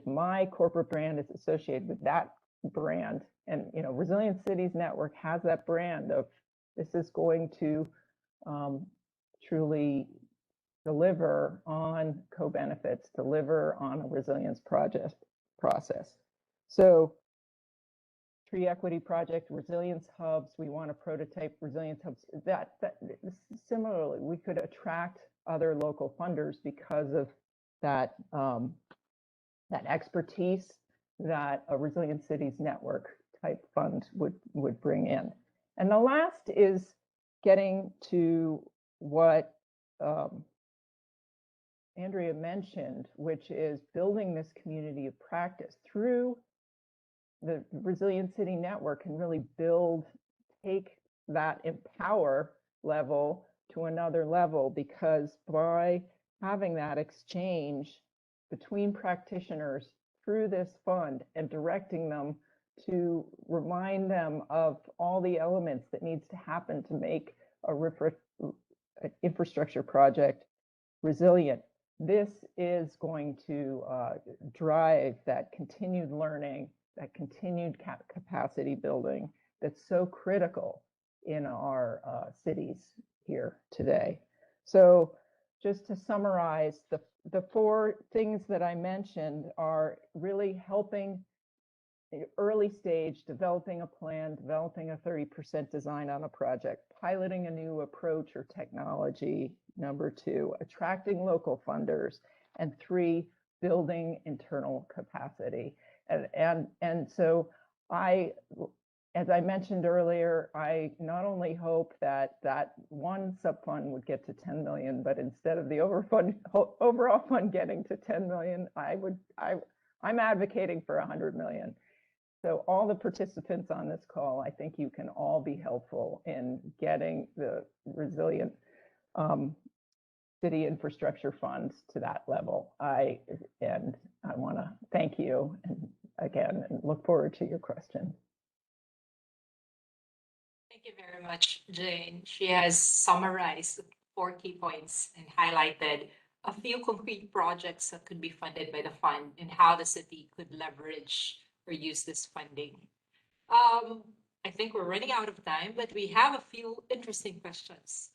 my corporate brand is associated with that brand, and Resilient Cities Network has that brand of, this is going to truly deliver on co-benefits, deliver on a resilience process. So tree equity project, resilience hubs, we want to prototype resilience hubs. That similarly, we could attract other local funders because of that that expertise that a Resilient Cities Network type fund would bring in. And the last is getting to what Andrea mentioned, which is building this community of practice through the Resilient City Network, can really take that empower level to another level, because by having that exchange between practitioners through this fund and directing them to remind them of all the elements that needs to happen to make an infrastructure project resilient, this is going to drive that continued learning, that continued capacity building that's so critical in our cities here today. So just to summarize, the four things that I mentioned are really helping early stage, developing a plan, developing a 30% design on a project, piloting a new approach or technology, number 2, attracting local funders, and 3, building internal capacity. And so I as I mentioned earlier, I not only hope that that one subfund would get to 10 million, but instead of the overall fund getting to 10 million, I'm advocating for 100 million. So all the participants on this call, I think you can all be helpful in getting the resilient city infrastructure funds to that level. I want to thank you again and look forward to your question. Thank you very much, Jane. She has summarized 4 key points and highlighted a few concrete projects that could be funded by the fund and how the city could leverage or use this funding. I think we're running out of time, but we have a few interesting questions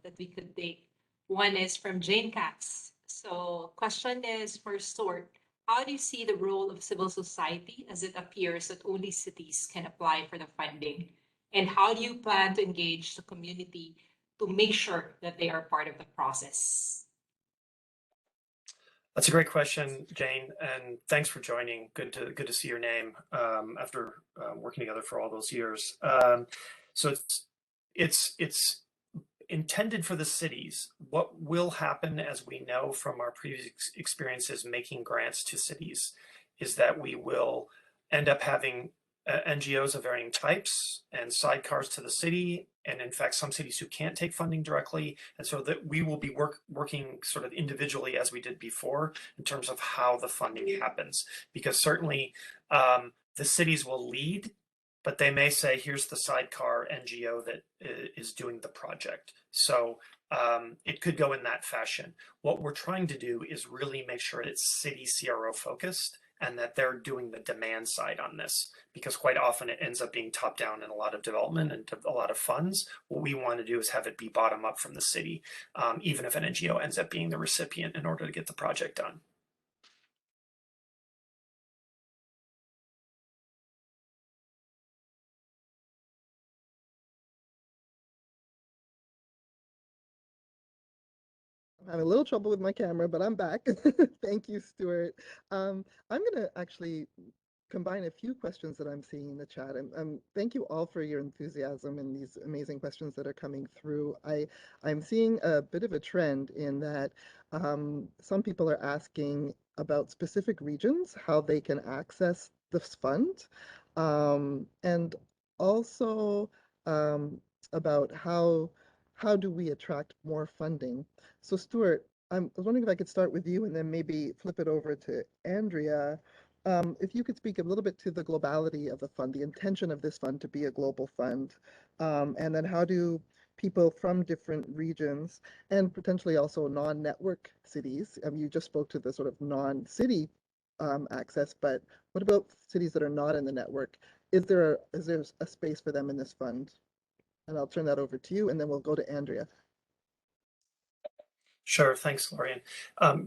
that we could take. One is from Jane Katz. So question is for Stuart. How do you see the role of civil society as it appears that only cities can apply for the funding? And how do you plan to engage the community to make sure that they are part of the process? That's a great question, Jane, and thanks for joining. Good to see your name after working together for all those years. So it's intended for the cities. What will happen, as we know from our previous experiences making grants to cities, is that we will end up having NGOs of varying types and sidecars to the city, and in fact some cities who can't take funding directly, and so that we will be working sort of individually as we did before in terms of how the funding happens, because certainly the cities will lead, but they may say here's the sidecar NGO that is doing the project. So it could go in that fashion. What we're trying to do is really make sure it's city CRO focused and that they're doing the demand side on this, because quite often it ends up being top down in a lot of development and a lot of funds. What we want to do is have it be bottom up from the city, even if an NGO ends up being the recipient in order to get the project done. I'm having a little trouble with my camera, but I'm back. Thank you, Stuart. I'm going to actually combine a few questions that I'm seeing in the chat. Thank you all for your enthusiasm and these amazing questions that are coming through. I'm seeing a bit of a trend in that some people are asking about specific regions, how they can access this fund, and also about how do we attract more funding. So Stuart, I was wondering if I could start with you and then maybe flip it over to Andrea. If you could speak a little bit to the globality of the fund, the intention of this fund to be a global fund, and then how do people from different regions and potentially also non-network cities, you just spoke to the sort of non-city access, but what about cities that are not in the network? Is there a space for them in this fund? And I'll turn that over to you, and then we'll go to Andrea. Sure, thanks, Lorian.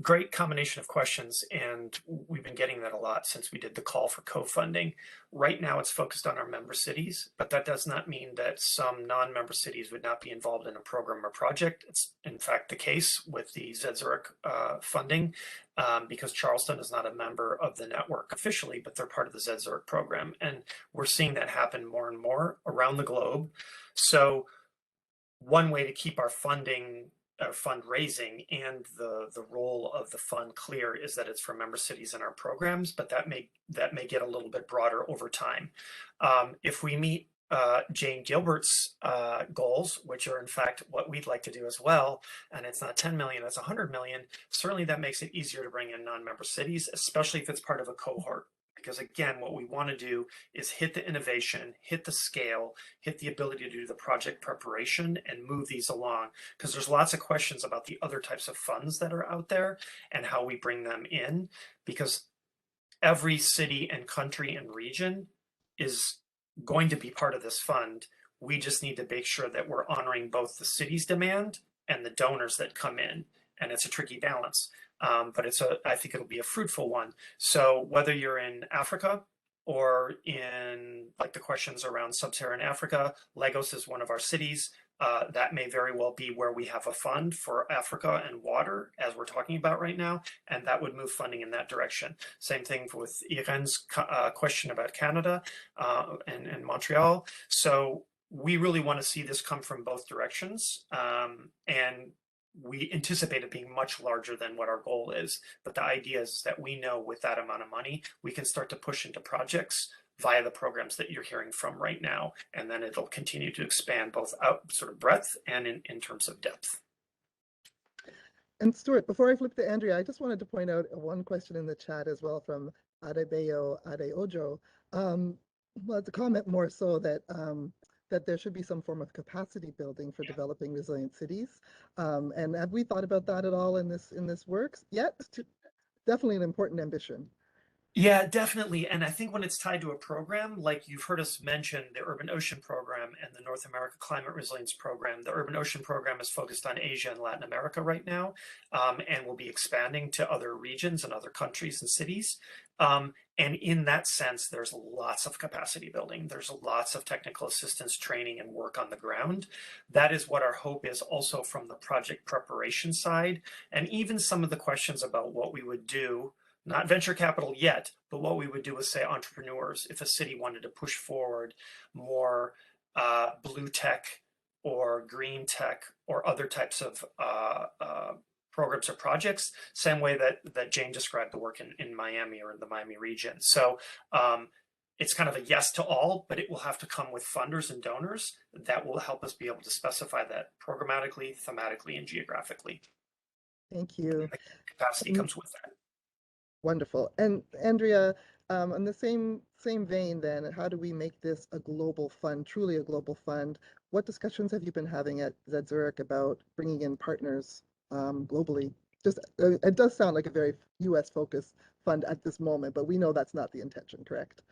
Great combination of questions, and we've been getting that a lot since we did the call for co-funding. Right now it's focused on our member cities, but that does not mean that some non-member cities would not be involved in a program or project. It's in fact the case with the ZED-Zurich funding, because Charleston is not a member of the network officially, but they're part of the ZED-Zurich program. And we're seeing that happen more and more around the globe. So one way to keep our funding fundraising and the role of the fund clear is that it's for member cities in our programs, but that may get a little bit broader over time. If we meet Jane Gilbert's goals, which are in fact what we'd like to do as well, and it's not 10 million, it's 100 million, certainly that makes it easier to bring in non-member cities, especially if it's part of a cohort. Because again, what we want to do is hit the innovation, hit the scale, hit the ability to do the project preparation and move these along. Because there's lots of questions about the other types of funds that are out there and how we bring them in. Because every city and country and region is going to be part of this fund. We just need to make sure that we're honoring both the city's demand and the donors that come in. And it's a tricky balance. But I think it'll be a fruitful one. So whether you're in Africa or in like the questions around sub-Saharan Africa, Lagos is one of our cities. That may very well be where we have a fund for Africa and water, as we're talking about right now, and that would move funding in that direction. Same thing with Irene's question about Canada and Montreal. So we really want to see this come from both directions, and we anticipate it being much larger than what our goal is. But the idea is that we know with that amount of money, we can start to push into projects via the programs that you're hearing from right now. And then it'll continue to expand both out sort of breadth and in terms of depth. And Stuart, before I flip to Andrea, I just wanted to point out one question in the chat as well from Adebayo Adeojo. Well, it's a comment more so that that there should be some form of capacity building for developing resilient cities. And have we thought about that at all in this work yet? Definitely an important ambition. Yeah, definitely. And I think when it's tied to a program, like you've heard us mention the Urban Ocean Program and the North America Climate Resilience Program, the Urban Ocean Program is focused on Asia and Latin America right now, and will be expanding to other regions and other countries and cities. And in that sense, there's lots of capacity building. There's lots of technical assistance training and work on the ground. That is what our hope is also from the project preparation side. And even some of the questions about what we would do, not venture capital yet, but what we would do with, say, entrepreneurs, if a city wanted to push forward more blue tech or green tech or other types of programs or projects, same way that Jane described the work in Miami or in the Miami region. So it's kind of a yes to all, but it will have to come with funders and donors that will help us be able to specify that programmatically, thematically, and geographically. Thank you. And the capacity comes with that. Wonderful. And Andrea, on the same vein then, how do we make this a global fund, truly a global fund? What discussions have you been having at Z Zurich about bringing in partners globally? Just it does sound like a very US focused fund at this moment, but we know that's not the intention, correct?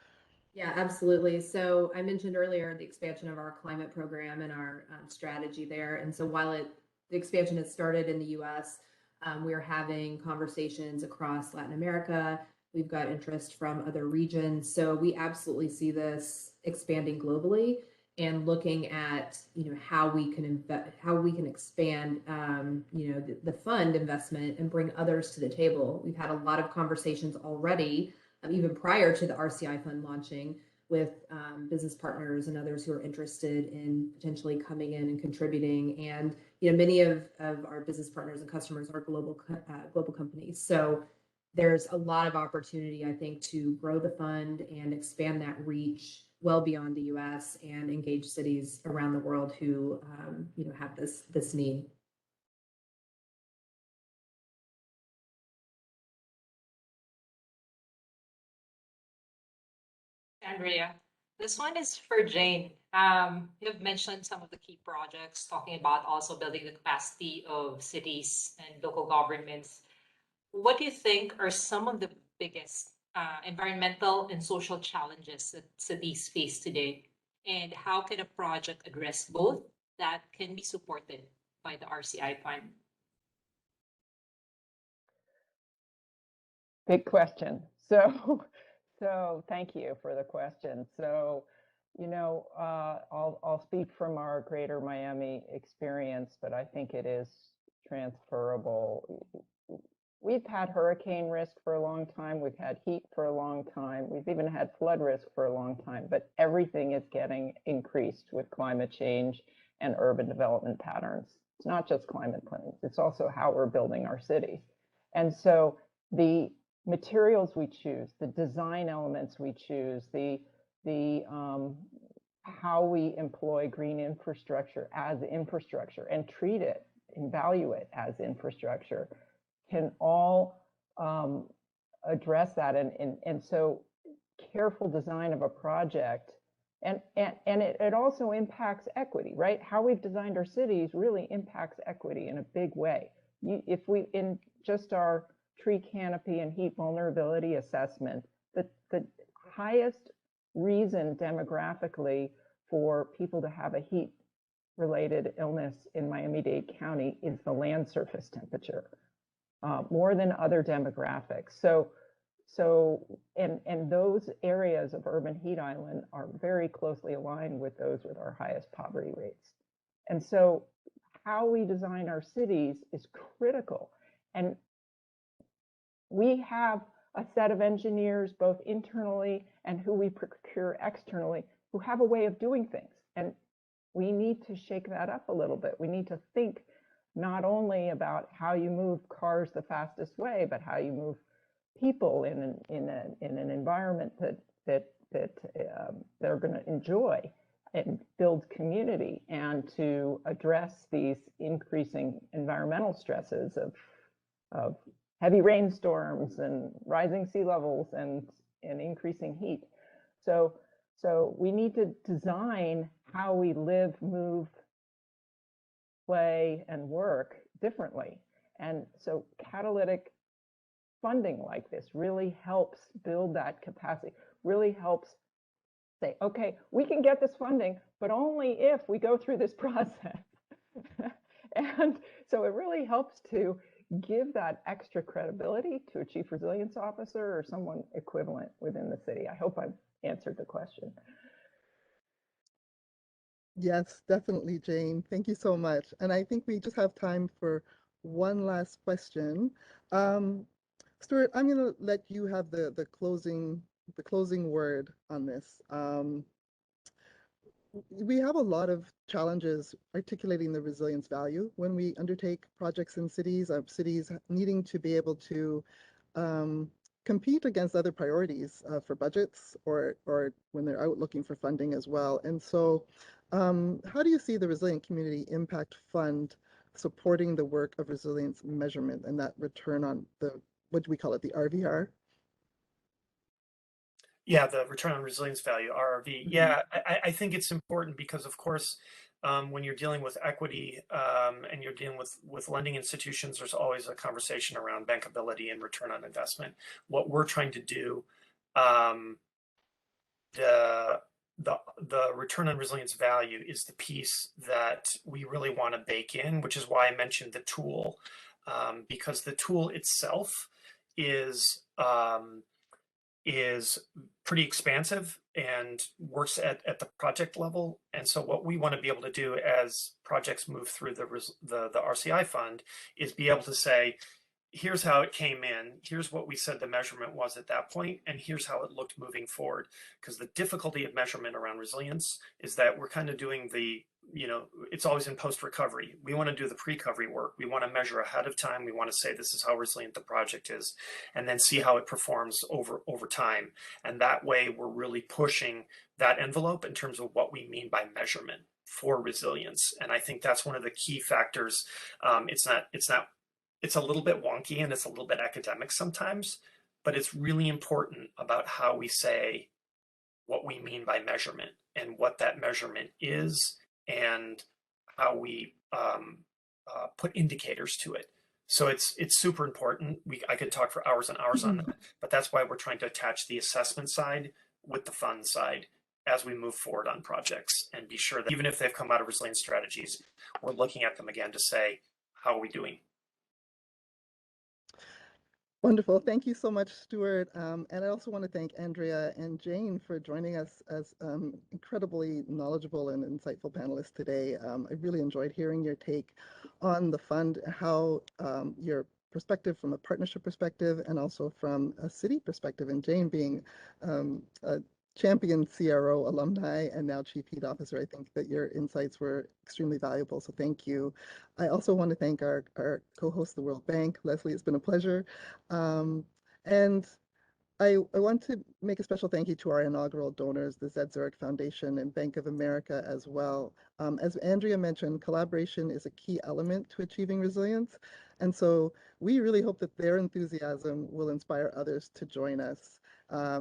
Yeah, absolutely. So I mentioned earlier the expansion of our climate program and our strategy there. And so while the expansion has started in the US, we're having conversations across Latin America. We've got interest from other regions. So we absolutely see this expanding globally and looking at, how we can expand, the fund investment and bring others to the table. We've had a lot of conversations already, even prior to the RCI fund launching, with business partners and others who are interested in potentially coming in and contributing. And many of our business partners and customers are global companies. So there's a lot of opportunity, I think, to grow the fund and expand that reach well beyond the U.S. and engage cities around the world who have this need. Andrea, this one is for Jane. You've mentioned some of the key projects, talking about also building the capacity of cities and local governments. What do you think are some of the biggest environmental and social challenges that cities face today? And how can a project address both that can be supported by the RCI fund? Big question. So thank you for the question. So, I'll speak from our greater Miami experience, but I think it is transferable. We've had hurricane risk for a long time. We've had heat for a long time. We've even had flood risk for a long time, but everything is getting increased with climate change and urban development patterns. It's not just climate plans, it's also how we're building our cities. And so the materials we choose, the design elements we choose, the how we employ green infrastructure as infrastructure and treat it and value it as infrastructure can all address that. And so careful design of a project and it also impacts equity, right? How we've designed our cities really impacts equity in a big way. If we, in just our tree canopy and heat vulnerability assessment, the highest reason demographically for people to have a heat related illness in Miami-Dade County is the land surface temperature, more than other demographics. And those areas of urban heat island are very closely aligned with those with our highest poverty rates. And so how we design our cities is critical. And we have a set of engineers, both internally and who we procure externally, who have a way of doing things. And we need to shake that up a little bit. We need to think not only about how you move cars the fastest way, but how you move people in an environment that they're going to enjoy and build community, and to address these increasing environmental stresses of heavy rainstorms and rising sea levels and increasing heat. So we need to design how we live, move, play, and work differently. And so catalytic funding like this really helps build that capacity, really helps say, okay, we can get this funding, but only if we go through this process. And so it really helps to give that extra credibility to a chief resilience officer or someone equivalent within the city. I hope I've answered the question. Yes, definitely, Jane. Thank you so much. And I think we just have time for one last question. Stuart, I'm going to let you have the closing word on this. We have a lot of challenges articulating the resilience value when we undertake projects in cities, cities needing to be able to compete against other priorities for budgets or when they're out looking for funding as well. And so how do you see the Resilient Community Impact Fund supporting the work of resilience measurement and that return on the, what do we call it, the RVR? Yeah, the return on resilience value, RRV. Yeah, I think it's important because, of course, when you're dealing with equity and you're dealing with lending institutions, there's always a conversation around bankability and return on investment. What we're trying to do, the return on resilience value is the piece that we really want to bake in, which is why I mentioned the tool, because the tool itself is pretty expansive and works at the project level. And so what we want to be able to do as projects move through the RCI fund is be able to say, here's how it came in, here's what we said the measurement was at that point, and here's how it looked moving forward. Because the difficulty of measurement around resilience is that we're kind of doing the, it's always in post-recovery. We want to do the pre-recovery work. We want to measure ahead of time. We want to say this is how resilient the project is, and then see how it performs over time. And that way we're really pushing that envelope in terms of what we mean by measurement for resilience. And I think that's one of the key factors. It's a little bit wonky and it's a little bit academic sometimes, but it's really important about how we say what we mean by measurement and what that measurement is and how we put indicators to it. So it's super important. I could talk for hours and hours on that, but that's why we're trying to attach the assessment side with the fund side as we move forward on projects and be sure that even if they've come out of resilience strategies, we're looking at them again to say, how are we doing? Wonderful. Thank you so much, Stuart. And I also want to thank Andrea and Jane for joining us as incredibly knowledgeable and insightful panelists today. I really enjoyed hearing your take on the fund, how your perspective from a partnership perspective and also from a city perspective, and Jane being a champion CRO alumni and now Chief Heat Officer, I think that your insights were extremely valuable. So thank you. I also want to thank our co-host, the World Bank. Leslie, it's been a pleasure. And I want to make a special thank you to our inaugural donors, the Zed Zurich Foundation and Bank of America as well. As Andrea mentioned, collaboration is a key element to achieving resilience. And so we really hope that their enthusiasm will inspire others to join us.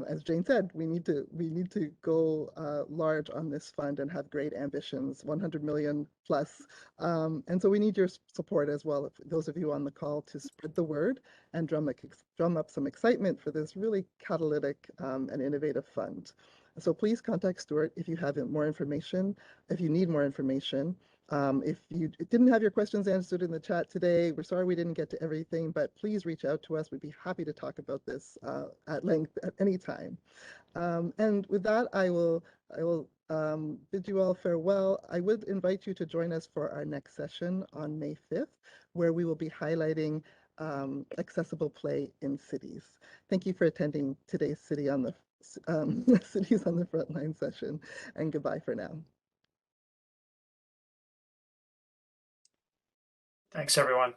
As Jane said, we need to go large on this fund and have great ambitions, 100 million plus. And so we need your support as well, if those of you on the call, to spread the word and drum up some excitement for this really catalytic and innovative fund. So please contact Stuart if you have more information, if you need more information. If you didn't have your questions answered in the chat today, we're sorry we didn't get to everything, but please reach out to us. We'd be happy to talk about this at length at any time. And with that, I will bid you all farewell. I would invite you to join us for our next session on May 5th, where we will be highlighting accessible play in cities. Thank you for attending today's Cities on the Frontline session, and goodbye for now. Thanks, everyone.